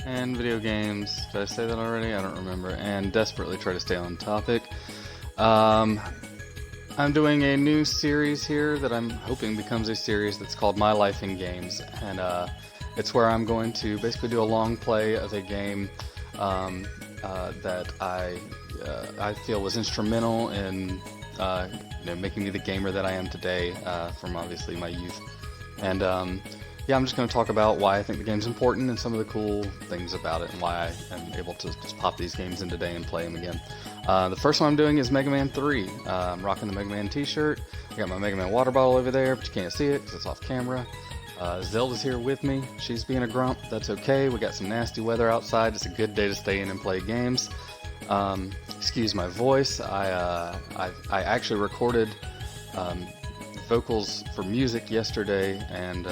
and video games. Did I say that already? I don't remember. And desperately try to stay on topic. I'm doing a new series here that I'm hoping becomes a series that's called My Life in Games, and it's where I'm going to basically do a long play of a game that I feel was instrumental in making me the gamer that I am today, from obviously my youth. And yeah, I'm just going to talk about why I think the game's important and some of the cool things about it and why I am able to just pop these games in today and play them again. The first one I'm doing is Mega Man 3. I'm rocking the Mega Man t-shirt. I got my Mega Man water bottle over there, but you can't see it because it's off camera. Zelda's here with me. She's being a grump. That's okay. We got some nasty weather outside. It's a good day to stay in and play games. Excuse my voice. I actually recorded vocals for music yesterday, and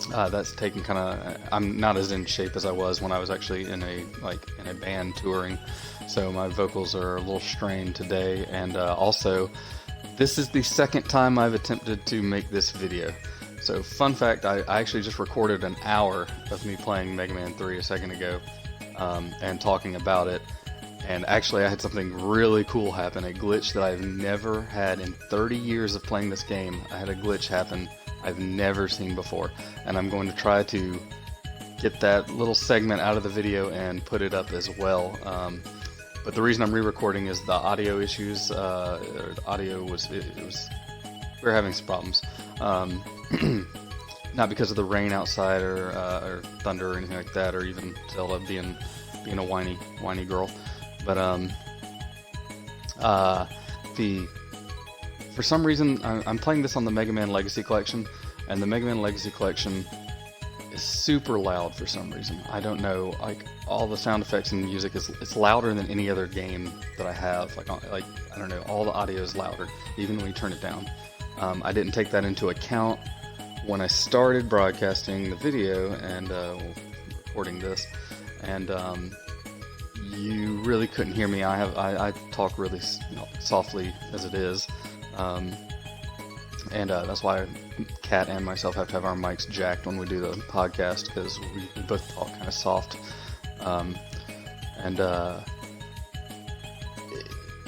that's taken kind of. I'm not as in shape as I was when I was actually in a band touring, so my vocals are a little strained today. And also, this is the second time I've attempted to make this video. So fun fact, I actually just recorded an hour of me playing Mega Man 3 a second ago, and talking about it. And actually I had something really cool happen, a glitch that I've never had in 30 years of playing this game. I had a glitch happen I've never seen before, and I'm going to try to get that little segment out of the video and put it up as well. But the reason I'm re-recording is the audio issues. The audio was, we were having some problems. Not because of the rain outside or thunder or anything like that, or even Zelda being a whiny girl. But for some reason I'm playing this on the Mega Man Legacy Collection, and the Mega Man Legacy Collection is super loud for some reason. I don't know, like all the sound effects and music it's louder than any other game that I have. Like I don't know, all the audio is louder, even when you turn it down. I didn't take that into account when I started broadcasting the video and recording this, and you really couldn't hear me. I talk really softly as it is, and that's why Kat and myself have to have our mics jacked when we do the podcast, because we both talk kind of soft, and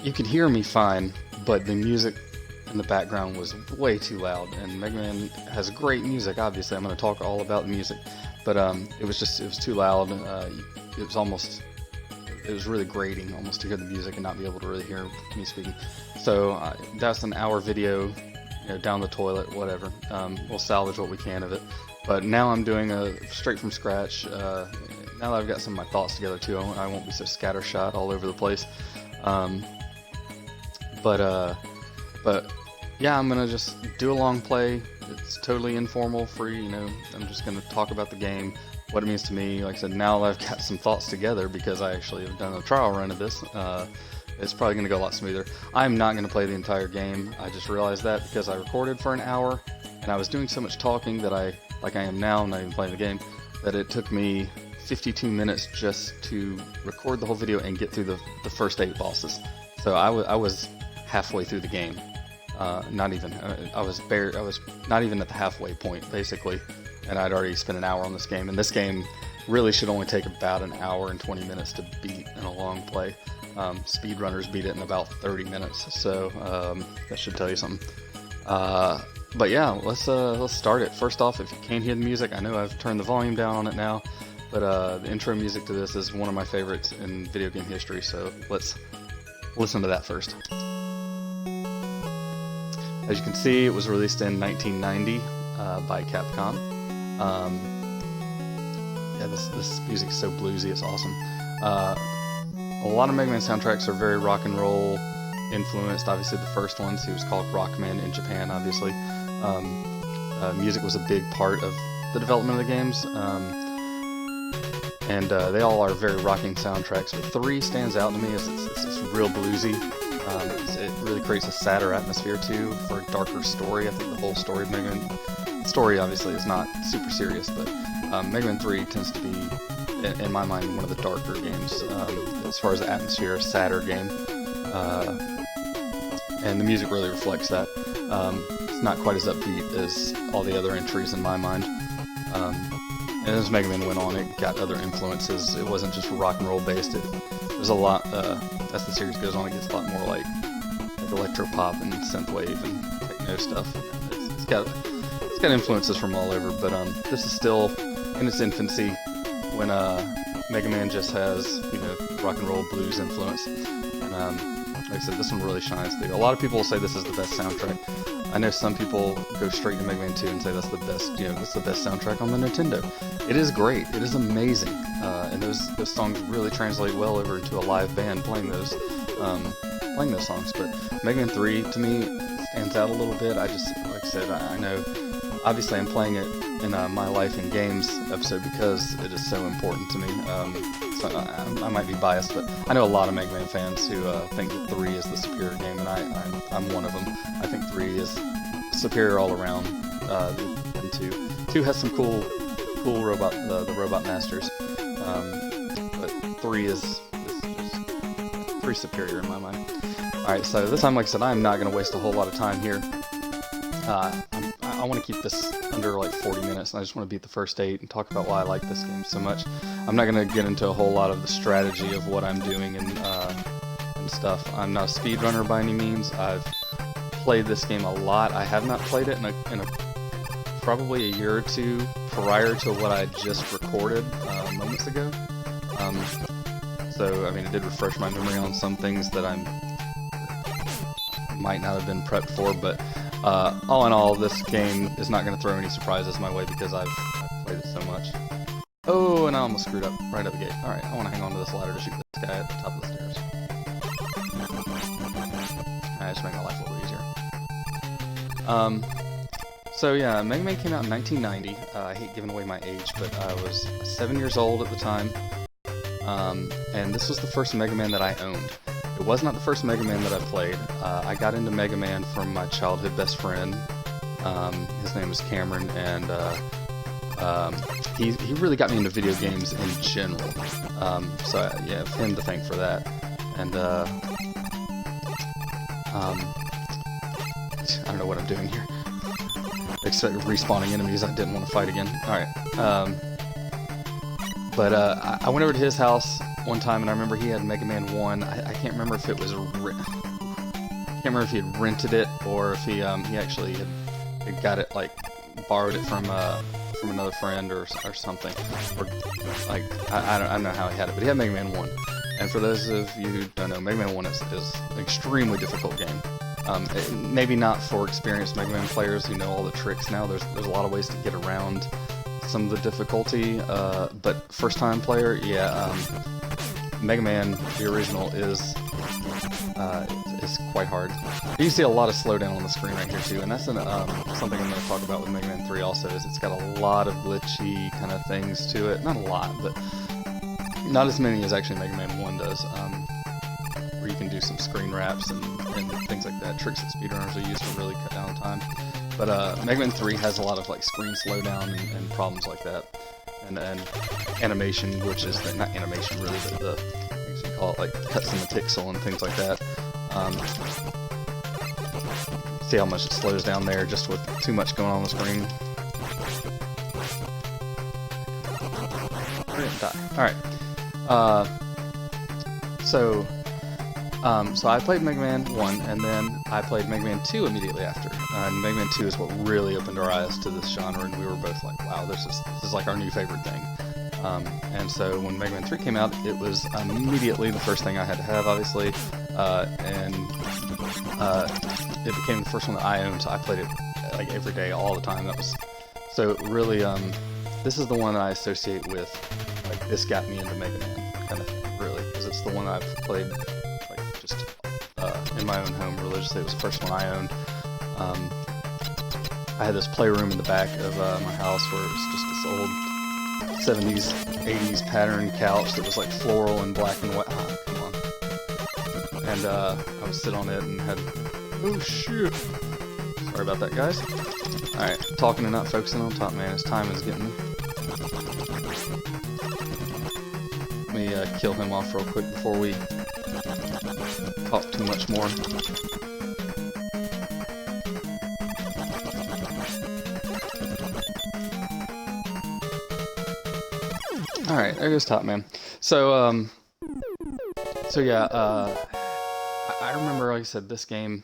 you could hear me fine, but the music in the background was way too loud. And Mega Man has great music, obviously. I'm going to talk all about the music, but it was too loud. It was really grating almost to hear the music and not be able to really hear me speaking. So that's an hour video, down the toilet, whatever. We'll salvage what we can of it. But now I'm doing a straight from scratch. Now that I've got some of my thoughts together too, I won't be so scattershot all over the place. But yeah, I'm gonna just do a long play. It's totally informal, free. I'm just gonna talk about the game, what it means to me. Like I said, now that I've got some thoughts together, because I actually have done a trial run of this, it's probably gonna go a lot smoother. I'm not gonna play the entire game. I just realized that because I recorded for an hour, and I was doing so much talking that like I am now, not even playing the game, that it took me 52 minutes just to record the whole video and get through the first 8 bosses. So I was halfway through the game. Not even. I was not even at the halfway point, basically, and I'd already spent an hour on this game. And this game really should only take about an hour and 20 minutes to beat in a long play. Speedrunners beat it in about 30 minutes, so that should tell you something. But yeah, let's start it. First off, if you can't hear the music, I know I've turned the volume down on it now, but the intro music to this is one of my favorites in video game history. So let's listen to that first. As you can see, it was released in 1990 by Capcom. Yeah, this music is so bluesy, it's awesome. A lot of Mega Man soundtracks are very rock and roll influenced. Obviously, the first ones, he was called Rockman in Japan, obviously. Music was a big part of the development of the games. And they all are very rocking soundtracks, but 3 stands out to me as it's real bluesy. It really creates a sadder atmosphere too, for a darker story. I think the whole story of Mega Man, story obviously is not super serious, but Mega Man 3 tends to be, in my mind, one of the darker games as far as the atmosphere, a sadder game, and the music really reflects that. It's not quite as upbeat as all the other entries in my mind. and as Mega Man went on, it got other influences. It wasn't just rock and roll based. There's a lot, as the series goes on, it gets a lot more like electro pop and synthwave and techno stuff. It's got influences from all over, but this is still in its infancy when Mega Man just has, you know, rock and roll blues influence. And like I said, this one really shines through. A lot of people will say this is the best soundtrack. I know some people go straight to Mega Man 2 and say that's the best, you know, that's the best soundtrack on the Nintendo. It is great. It is amazing. And those songs really translate well over into a live band playing those songs. But Mega Man 3 to me stands out a little bit. I just, like I said, I know obviously I'm playing it in my life in games episode because it is so important to me. So I might be biased, but I know a lot of Mega Man fans who think that 3 is the superior game, and I'm one of them. I think 3 is superior all around than 2. 2 has some cool robot, the Robot Masters, but 3 is pretty superior in my mind. Alright, so this time, like I said, I'm not going to waste a whole lot of time here. I want to keep this under like 40 minutes, and I just want to beat the first 8 and talk about why I like this game so much. I'm not going to get into a whole lot of the strategy of what I'm doing and stuff. I'm not a speedrunner by any means. I've played this game a lot. I have not played it in probably a year or two prior to what I just recorded moments ago. So, I mean, it did refresh my memory on some things that I might not have been prepped for, but all in all, this game is not going to throw any surprises my way because I've played it so much. Oh, and I almost screwed up right at the gate. Alright, I want to hang on to this ladder to shoot this guy at the top of the stairs. Alright, just make my life a little easier. So yeah, Mega Man came out in 1990. I hate giving away my age, but I was 7 years old at the time. And this was the first Mega Man that I owned. It was not the first Mega Man that I played. I got into Mega Man from my childhood best friend. His name was Cameron, and he really got me into video games in general. So yeah, I have him to thank for that. And I don't know what I'm doing here. Expect respawning enemies I didn't want to fight again. Alright. But I went over to his house one time, and I remember he had Mega Man 1. I can't remember if it was can't remember if he had rented it or if he actually had got it, like borrowed it from another friend or something. Or like I don't know how he had it, but he had Mega Man 1. And for those of you who don't know, Mega Man 1 is an extremely difficult game. Maybe not for experienced Mega Man players who know all the tricks now. There's a lot of ways to get around some of the difficulty, but first time player, yeah, Mega Man, the original, is quite hard. You can see a lot of slowdown on the screen right here too, and that's something I'm going to talk about with Mega Man 3 also, is it's got a lot of glitchy kind of things to it. Not a lot, but not as many as actually Mega Man 1 does, where you can do some screen wraps and things like that, tricks that speedrunners will use to really cut down time. But Mega Man 3 has a lot of like screen slowdown and problems like that, and animation, which is not animation really, but the things you call it, like cuts in the pixel and things like that. See how much it slows down there just with too much going on the screen. Alright. So I played Mega Man 1, and then I played Mega Man 2 immediately after. And Mega Man 2 is what really opened our eyes to this genre, and we were both like, wow, this is like our new favorite thing. And so when Mega Man 3 came out, it was immediately the first thing I had to have, obviously. And it became the first one that I owned, so I played it like every day, all the time. That was so really. This is the one that I associate with, like, this got me into Mega Man kind of thing, really, because it's the one I've played like just in my own home religiously. It was the first one I owned. I had this playroom in the back of my house where it was just this old 70s, 80s pattern couch that was like floral and black and white. Ah, come on. And I would sit on it and had, oh shit. Sorry about that, guys. Alright, talking and not focusing on top, man. His time is getting me. Let me kill him off real quick before we talk too much more. All right, there goes Top Man. So, yeah, I remember, like I said, this game.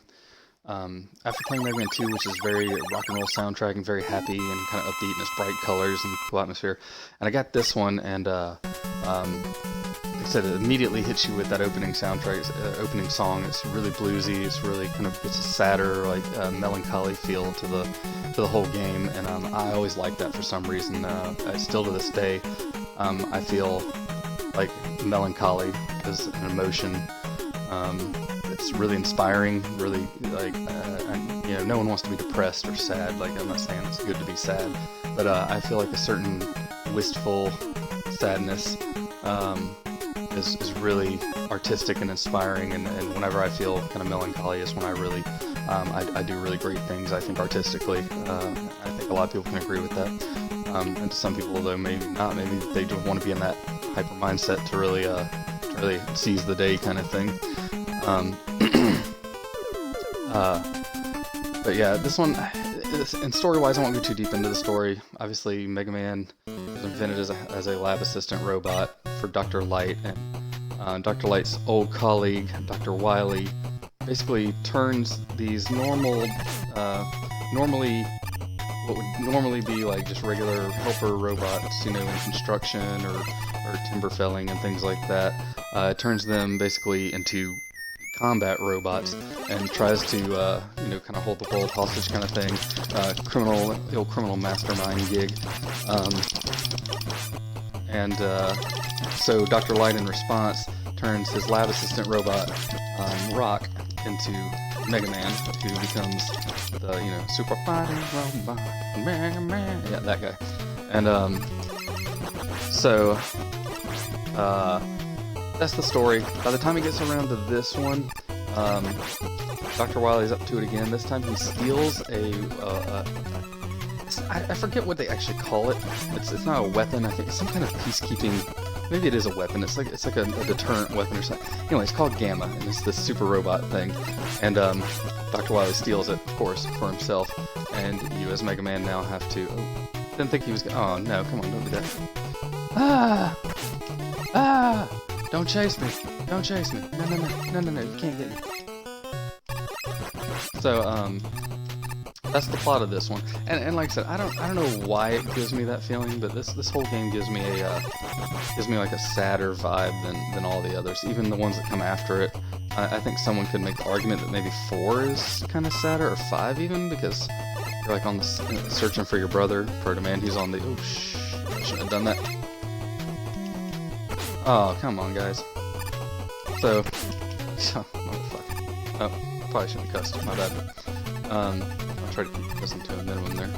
After playing Mega Man 2, which is very rock and roll soundtrack and very happy and kind of upbeat and it's bright colors and cool atmosphere, and I got this one, and like I said, it immediately hits you with that opening soundtrack, opening song. It's really bluesy. It's really kind of it's a sadder, like melancholy feel to the whole game, and I always like that for some reason. Still to this day, I feel like melancholy is an emotion. It's really inspiring, really like, no one wants to be depressed or sad. Like, I'm not saying it's good to be sad, but I feel like a certain wistful sadness is really artistic and inspiring, and whenever I feel kind of melancholy is when I really, I do really great things, I think, artistically. I think a lot of people can agree with that. And to some people, though, maybe not. Maybe they just want to be in that hyper mindset to really seize the day kind of thing. But yeah, this one, and story-wise, I won't go too deep into the story. Obviously, Mega Man was invented as a lab assistant robot for Dr. Light, and Dr. Light's old colleague, Dr. Wily, basically turns these normally what would normally be like just regular helper robots, in construction or timber felling and things like that, turns them basically into combat robots and tries to, kind of hold the world hostage kind of thing. Criminal mastermind gig. So Dr. Light, in response, turns his lab assistant robot, Rock, into Mega Man, who becomes the, super fighting robot, Mega Man. Yeah, that guy. And, that's the story. By the time he gets around to this one, Dr. Wily's up to it again. This time he steals I forget what they actually call it. It's not a weapon. I think it's some kind of peacekeeping. Maybe it is a weapon. It's like a deterrent weapon or something. Anyway, it's called Gamma, and it's this super robot thing. And Dr. Wily steals it, of course, for himself. And you, as Mega Man, now have to. Oh, didn't think he was. Oh no! Come on, don't do that. Don't chase me! Don't chase me! No! You can't get me. So that's the plot of this one. And like I said, I don't know why it gives me that feeling, but this whole game gives me like a sadder vibe than all the others, even the ones that come after it. I think someone could make the argument that maybe 4 is kind of sadder, or 5 even, because you're like on the searching for your brother, Proto Man. He's on the I shouldn't have done that. Oh, come on, guys. So, motherfucker. Oh, I probably shouldn't have cussed. My bad. I'll try to keep cussing to a minimum there.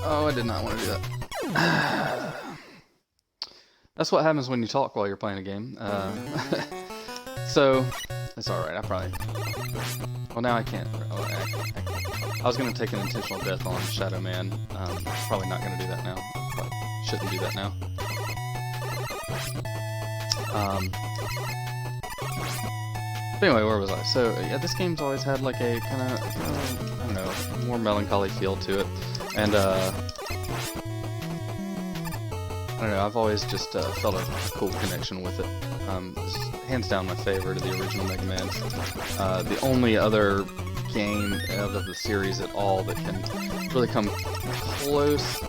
Oh, I did not want to do that. That's what happens when you talk while you're playing a game. So, it's alright. I probably... Well, now I can't. I was going to take an intentional death on Shadow Man. Probably not going to do that now. Probably shouldn't do that now. But anyway, where was I? So, yeah, this game's always had like a kind of, I don't know, more melancholy feel to it. And, I don't know, I've always just felt a cool connection with it. It's hands down my favorite of the original Mega Man. The only other game out of the series at all that can really come close.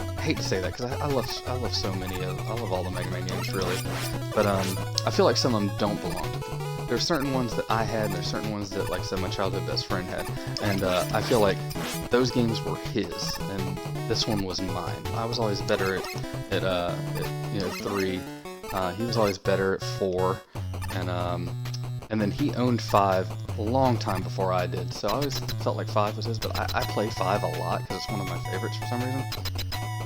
I hate to say that because I love so many of I love all the Mega Man games really, but I feel like some of them don't belong to them. There's certain ones that I had, and there's certain ones that, like I said, my childhood best friend had, and I feel like those games were his, and this one was mine. I was always better at 3. He was always better at 4, and then he owned 5 a long time before I did, so I always felt like 5 was his, but I play 5 a lot because it's one of my favorites for some reason.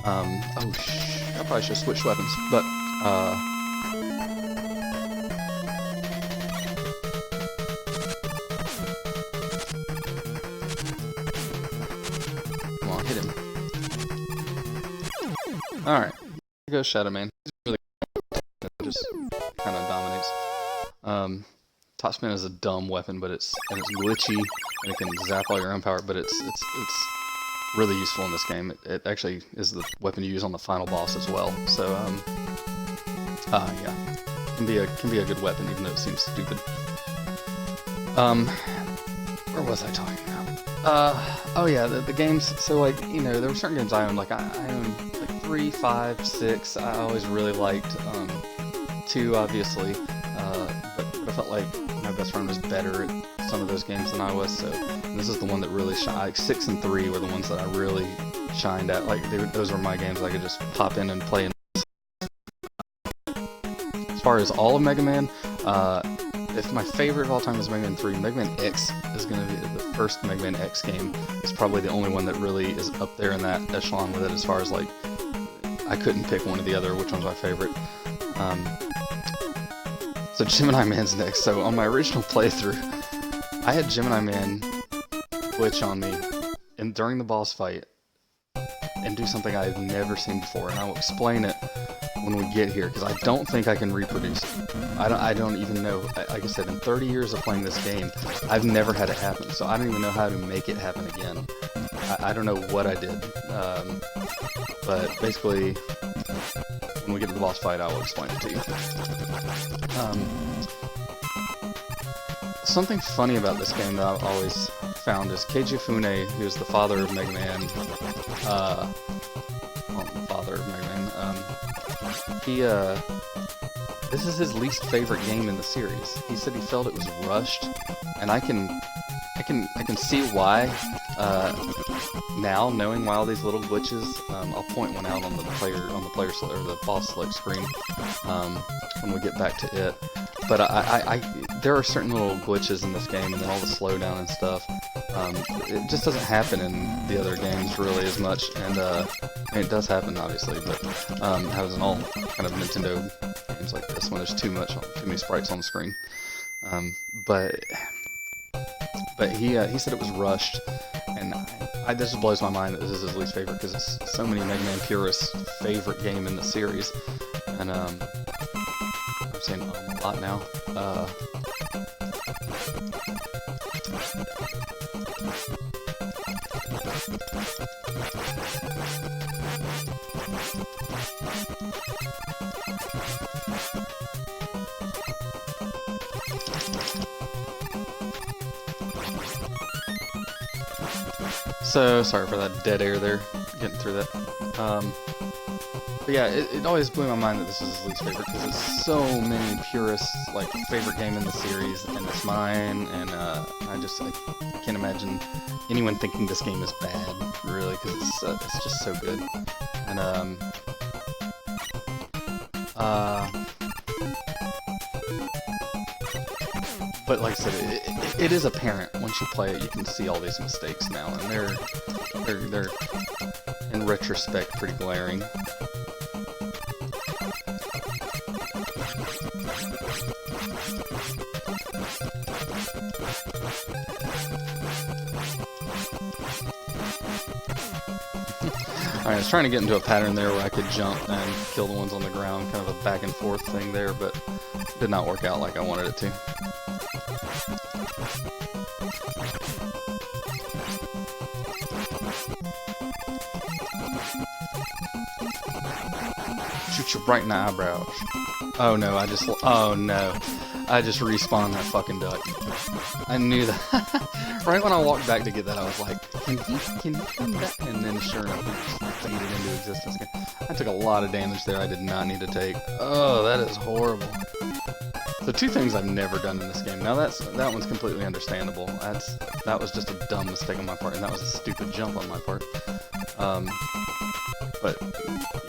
I probably should have switched weapons, but, come on, hit him. Alright, here goes Shadow Man. He's really just kind of dominates. Top Spin is a dumb weapon, but it's glitchy, and it can zap all your own power, but it's really useful in this game. It actually is the weapon you use on the final boss as well. So yeah, can be a good weapon even though it seems stupid. Where was I talking about? Oh yeah, the games. So like, you know, there were certain games I owned. Like I owned like 3, 5, 6. I always really liked 2, obviously. But I felt like my best friend was better at some of those games than I was. So this is the one that really shined. Like 6 and 3 were the ones that I really shined at. Like those were my games I could just pop in and play. As far as all of Mega Man, if my favorite of all time is Mega Man 3, Mega Man X is going to be the first Mega Man X game. Is probably the only one that really is up there in that echelon with it. As far as like, I couldn't pick one or the other. Which one's my favorite? So Gemini Man's next. So on my original playthrough, I had Gemini Man glitch on me during the boss fight and do something I've never seen before, and I will explain it when we get here because I don't think I can reproduce it. I don't even know. Like I said, in 30 years of playing this game, I've never had it happen, so I don't even know how to make it happen again. I don't know what I did, but basically, when we get to the boss fight, I will explain it to you. Something funny about this game that I've always found is Keiji Fune, who's the father of Mega Man, this is his least favorite game in the series. He said he felt it was rushed, and I can see why, now, knowing why all these little glitches. I'll point one out on the player or the boss select screen, when we get back to it. But there are certain little glitches in this game, and then all the slowdown and stuff. It just doesn't happen in the other games really as much, and I mean, it does happen obviously, but it happens in all kind of Nintendo games like this when there's too many sprites on the screen. But he said it was rushed, and this just blows my mind that this is his least favorite because it's so many Mega Man purists' favorite game in the series, and I'm saying a lot now. So, sorry for that dead air there, getting through that. But yeah, it always blew my mind that this is his least favorite, because it's so many purists, like, favorite game in the series, and it's mine, and I can't imagine anyone thinking this game is bad, really, because it's just so good. And, but like I said, it is apparent once you play it. You can see all these mistakes now, and they're in retrospect pretty glaring. Alright, I was trying to get into a pattern there where I could jump and kill the ones on the ground, kind of a back and forth thing there, but it did not work out like I wanted it to. Shoot you right in the eyebrows. Oh no, I just respawned that fucking duck. I knew that. Right when I walked back to get that, I was like, can he come back? And then sure enough, he just faded into existence again. I took a lot of damage there I did not need to take. Oh, that is horrible. So two things I've never done in this game. Now that one's completely understandable. That was just a dumb mistake on my part, and that was a stupid jump on my part. But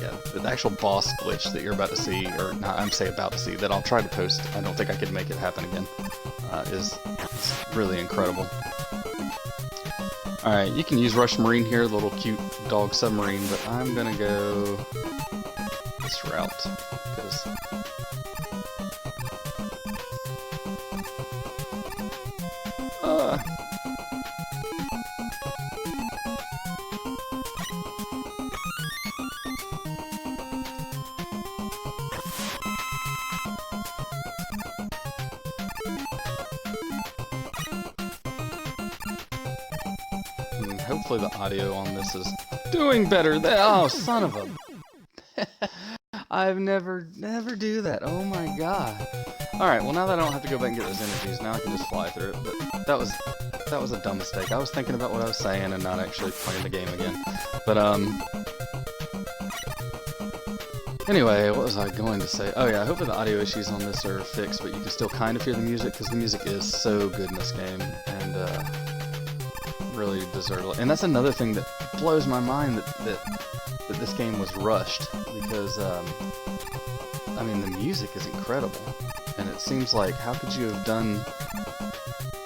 yeah, the actual boss glitch that you're about to see, or not, I'm about to see, that I'll try to post. I don't think I could make it happen again. Is really incredible. Alright, you can use Rush Marine here, the little cute dog submarine, but I'm gonna go this route, because hopefully the audio on this is doing better. Oh, son of a... I've never do that. Oh my god. Alright, well now that I don't have to go back and get those energies, now I can just fly through it. But that was a dumb mistake. I was thinking about what I was saying and not actually playing the game again. But, anyway, what was I going to say? Oh yeah, I hope that the audio issues on this are fixed, but you can still kind of hear the music, because the music is so good in this game, and really deserve. And that's another thing that blows my mind, that this game was rushed, because I mean, the music is incredible, and it seems like, how could you have done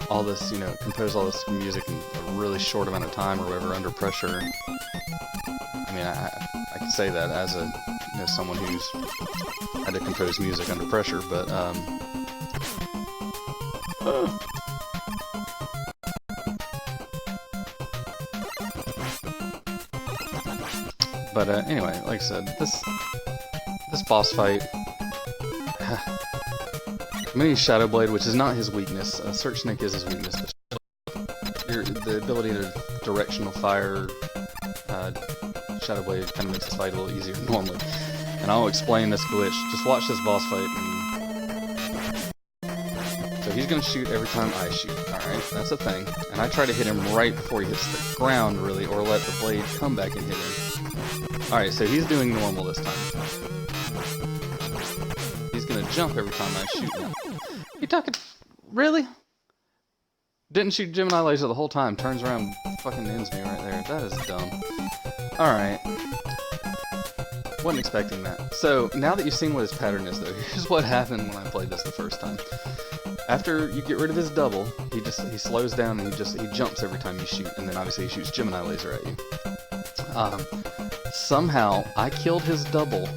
all this, you know, compose all this music in a really short amount of time or whatever, under pressure? I mean, I can say that as a, you know, someone who's had to compose music under pressure, but anyway, like I said, this boss fight, Mini Shadow Blade, which is not his weakness. Search Snake is his weakness. The ability to directional fire Shadow Blade kind of makes this fight a little easier than normally. And I'll explain this glitch. Just watch this boss fight. So he's going to shoot every time I shoot. Alright, that's a thing. And I try to hit him right before he hits the ground, really, or let the blade come back and hit him. Alright, so he's doing normal this time. He's going to jump every time I shoot him. You talking... Really? Didn't shoot Gemini laser the whole time. Turns around, fucking ends me right there. That is dumb. Alright. Wasn't expecting that. So, now that you've seen what his pattern is, though, here's what happened when I played this the first time. After you get rid of his double, he slows down and he jumps every time you shoot, and then obviously he shoots Gemini laser at you. Somehow, I killed his double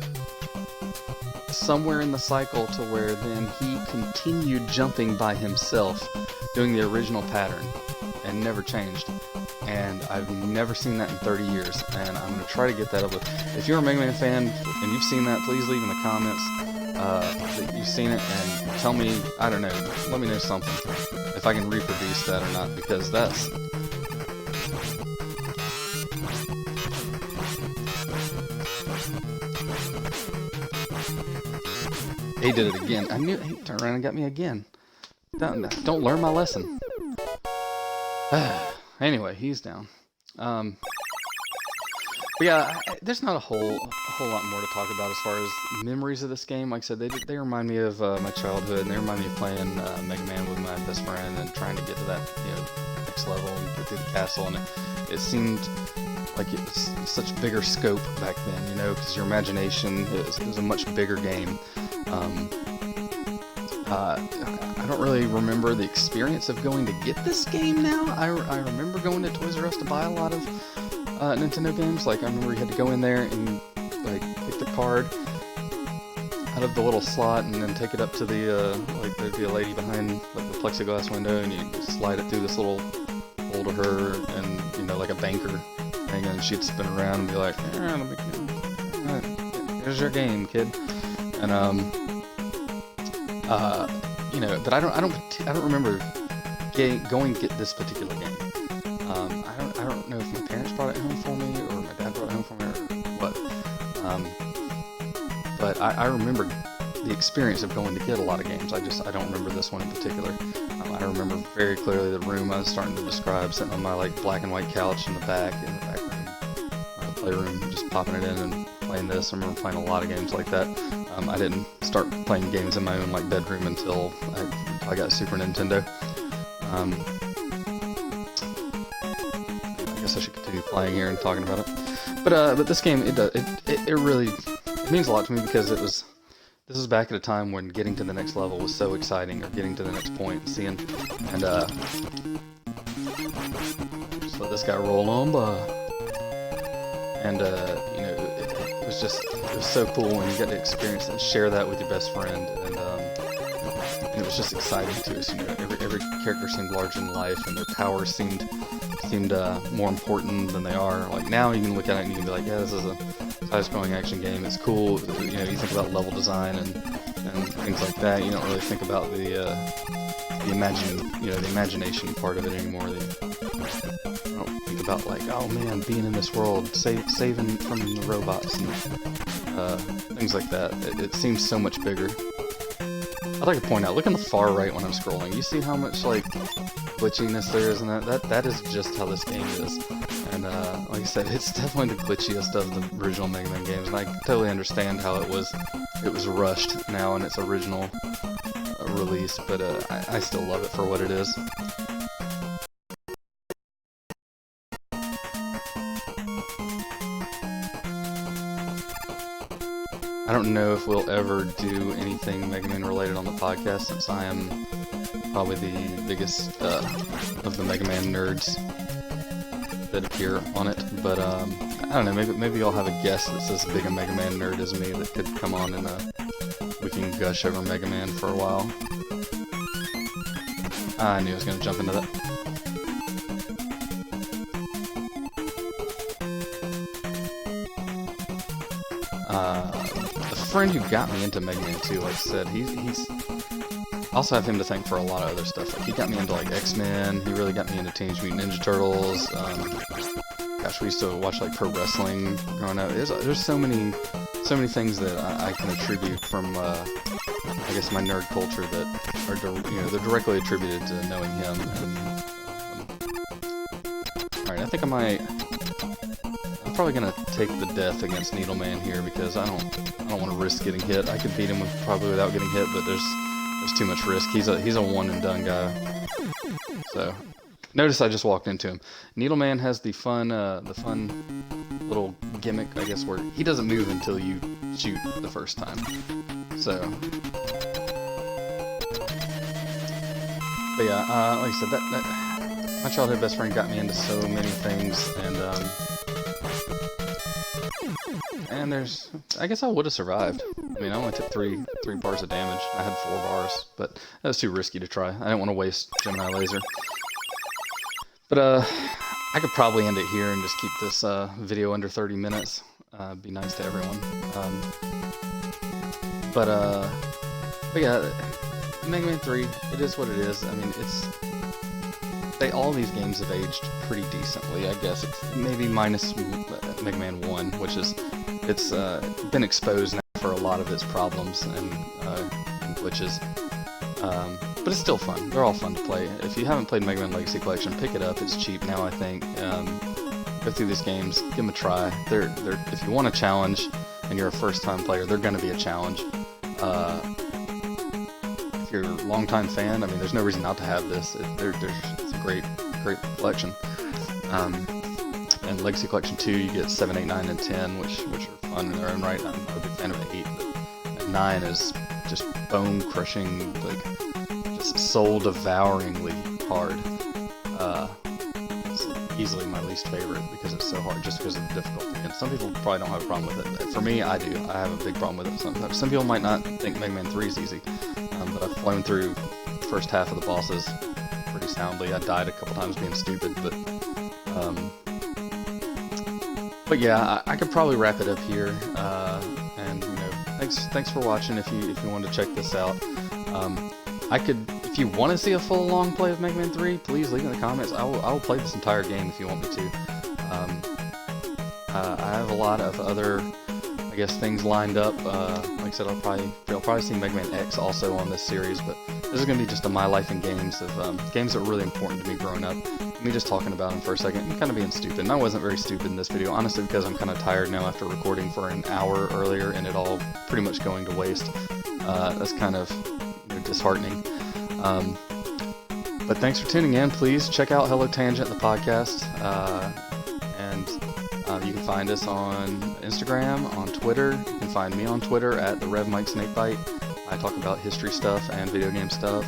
somewhere in the cycle to where then he continued jumping by himself, doing the original pattern, and never changed. And I've never seen that in 30 years, and I'm going to try to get that up with. If you're a Mega Man fan and you've seen that, please leave in the comments that you've seen it, and tell me, I don't know, let me know something, if I can reproduce that or not, because that's... He did it again. I knew he turned around and got me again. Don't learn my lesson. Anyway, he's down. But yeah, there's not a whole lot more to talk about as far as memories of this game. Like I said, they remind me of my childhood, and they remind me of playing Mega Man with my best friend and trying to get to that, you know, next level and get through the castle. And it seemed like it was such bigger scope back then, you know, because your imagination it was a much bigger game. I don't really remember the experience of going to get this game now. I remember going to Toys R Us to buy a lot of Nintendo games. Like, I remember you had to go in there and, like, pick the card out of the little slot and then take it up to the, like, there'd be a lady behind, like, the plexiglass window, and you slide it through this little hole to her, and, you know, like a banker thing, and she'd spin around and be like, here's your game, kid. And, you know, but I don't remember going to get this particular game. I don't know if my parents brought it home for me or my dad brought it home for me or what. But I remember the experience of going to get a lot of games. I don't remember this one in particular. I remember very clearly the room I was starting to describe, sitting on my like black and white couch in the back room, playroom, just popping it in and playing this. I remember playing a lot of games like that. I didn't start playing games in my own like bedroom until I got Super Nintendo. I guess I should continue playing here and talking about it. But this game, it really means a lot to me, because this is back at a time when getting to the next level was so exciting, or getting to the next point and seeing, and just let this guy roll on by. And you know, it was so cool when you get to experience and share that with your best friend, and it was just exciting to us. You know, every character seemed larger than life, and their powers seemed more important than they are. Like, now you can look at it and you can be like, yeah, this is a side-scrolling action game. It's cool. You know, you think about level design and things like that. You don't really think about the the imagination part of it anymore. I don't think about like, oh man, being in this world, saving from the robots and things like that. It seems so much bigger. I'd like to point out, look on the far right when I'm scrolling. You see how much like glitchiness there is in that is just how this game is. And like I said, it's definitely the glitchiest of the original Mega Man games, and I totally understand how it was rushed now in its original release, but I still love it for what it is. I don't know if we'll ever do anything Mega Man related on the podcast, since I am probably the biggest of the Mega Man nerds that appear on it. But I don't know, maybe y'all have a guest that's as big a Mega Man nerd as me that could come on and we can gush over Mega Man for a while. I knew I was going to jump into that. The friend who got me into Mega Man 2, like I said, he's I also have him to thank for a lot of other stuff. Like, he got me into like X-Men, he really got me into Teenage Mutant Ninja Turtles. Gosh, we used to watch like pro wrestling growing up. There's so many things that I can attribute from I guess my nerd culture that are they're directly attributed to knowing him. And, all right, I think I'm probably gonna take the death against Needleman here, because I don't want to risk getting hit. I could beat him probably without getting hit, but there's too much risk. He's a one and done guy. So notice I just walked into him. Needleman has the fun little gimmick, I guess, where he doesn't move until you shoot the first time. So, but yeah, like I said, that my childhood best friend got me into so many things, and there's, I guess I would have survived. I mean, I only took three bars of damage. I had 4 bars, but that was too risky to try. I didn't want to waste Gemini Laser. But I could probably end it here and just keep this video under 30 minutes. Be nice to everyone. But yeah, Mega Man 3, it is what it is. I mean, all these games have aged pretty decently, I guess. It's maybe minus Mega Man 1, which is, it's been exposed now for a lot of its problems and glitches. But it's still fun. They're all fun to play. If you haven't played Mega Man Legacy Collection, pick it up. It's cheap now, I think. Go through these games, give them a try. They're if you want a challenge and you're a first-time player, they're going to be a challenge. If you're a long-time fan, I mean, there's no reason not to have this. It's a great collection. And Legacy Collection 2, you get 7, 8, 9, and 10, which are fun in their own right. I'm a big fan of 8, but 9 is just bone-crushing, like, just soul-devouringly hard. It's easily my least favorite because it's so hard, just because of the difficulty. And some people probably don't have a problem with it. For me, I do. I have a big problem with it. Some people might not think Mega Man 3 is easy, but I've flown through the first half of the bosses pretty soundly. I died a couple times being stupid, but yeah, I could probably wrap it up here. And thanks for watching. If you want to check this out, if you want to see a full long play of Mega Man 3, please leave in the comments. I will play this entire game if you want me to. I have a lot of other, I guess, things lined up. Like I said, I'll probably see Mega Man X also on this series, but this is going to be just a My Life in Games of games that were really important to me growing up. Me just talking about them for a second and kind of being stupid. And I wasn't very stupid in this video, honestly, because I'm kind of tired now after recording for an hour earlier and it all pretty much going to waste. That's kind of disheartening. But thanks for tuning in. Please check out Hello Tangent, the podcast. And you can find us on Instagram, on Twitter. You can find me on Twitter at the Rev Mike Snakebite. I talk about history stuff and video game stuff.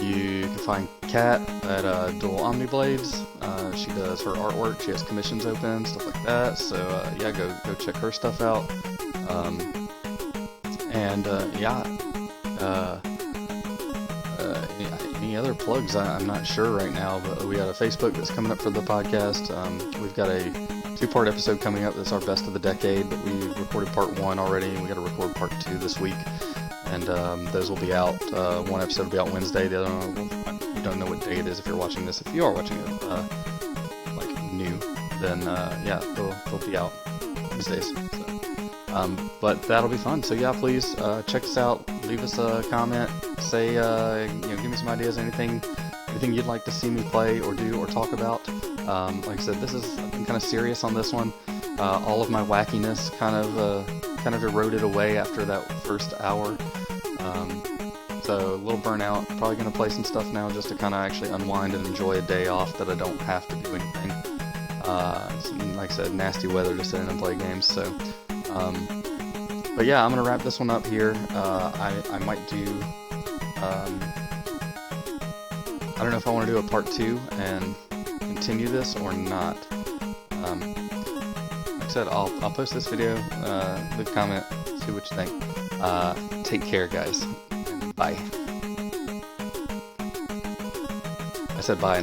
You can find Kat at Dual Omniblades. She does her artwork. She has commissions open, stuff like that. So yeah, go check her stuff out. Any other plugs? I'm not sure right now, but we got a Facebook that's coming up for the podcast. We've got a 2-part episode coming up that's our best of the decade, but we recorded part 1 already, and we got to record part 2 this week. and those will be out. One episode will be out Wednesday. The other one, we don't know what day it is if you're watching this. If you are watching it like new, then yeah, they'll be out Wednesdays. So, but that'll be fun. So yeah, please check us out. Leave us a comment. Say give me some ideas. Anything you'd like to see me play or do or talk about. Like I said, I've been kind of serious on this one. All of my wackiness kind of eroded away after that first hour. So a little burnout. Probably going to play some stuff now just to kind of actually unwind and enjoy a day off that I don't have to do anything. Like I said, nasty weather to sit in and play games. So, but yeah, I'm going to wrap this one up here. I might do. I don't know if I want to do a part 2 and continue this or not. Like I said, I'll post this video, leave a comment, see what you think. Take care, guys. Bye. I said bye.